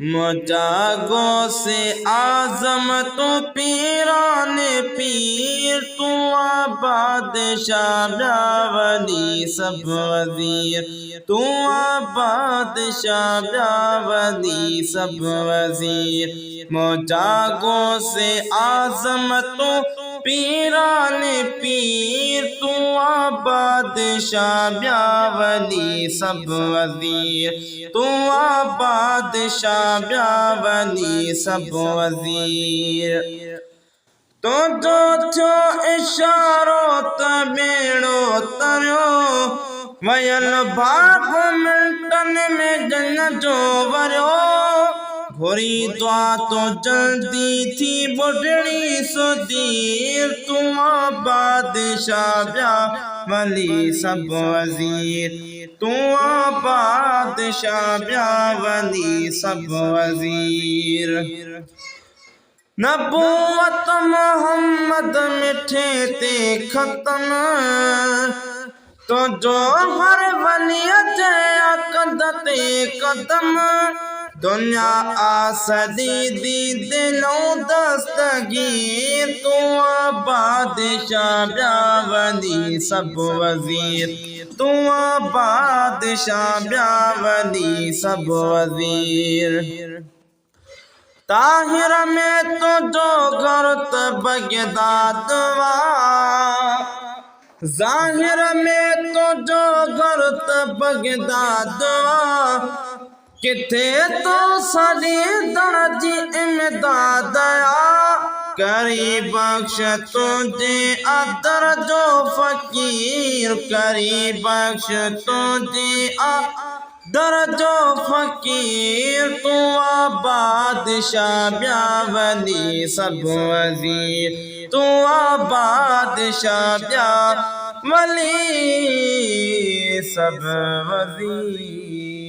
मुजागो से आजम तो पीरान पीर तू बादशाह ब्यावली सब वजीर तू बादशाह ब्यावली सब वजीर मुजागो से आजम तो पीरान पीर तू बादशाह ब्यावली सब वजीर तू बादशाह ब्यावली सब वजीर तो जो थो इशारो तबेड़ो तरियो वयल बाप मिल्टन में जन जो वरियो घोरी दुआ तो जल्दी थी बुढ़ड़ी सुदीर तू बादशाह ब्यावली सब वजीर तू बादशाह ब्यावली सब वजीर नबूवत मोहम्मद मिठे ते खत्म तो जो हर वलियत कदते कदम दुनिया आसदी दी दिलों दस्तगीर तू बादशाह ब्यावली सब वजीर तू बादशाह ब्यावली सब वजीर ताहिर में तो जो गरत बगदाद वा जाहिर में तो जो गरत बगदाद वा किथे तो साड़ी दर्जी इमदाद करी बख्श तुझे अदर जो फकीर करी बख्श तुझे अदर जो फकीर तू बादशाह ब्यावली सब वजीर तू बादशाह ब्यावली सब वजीर।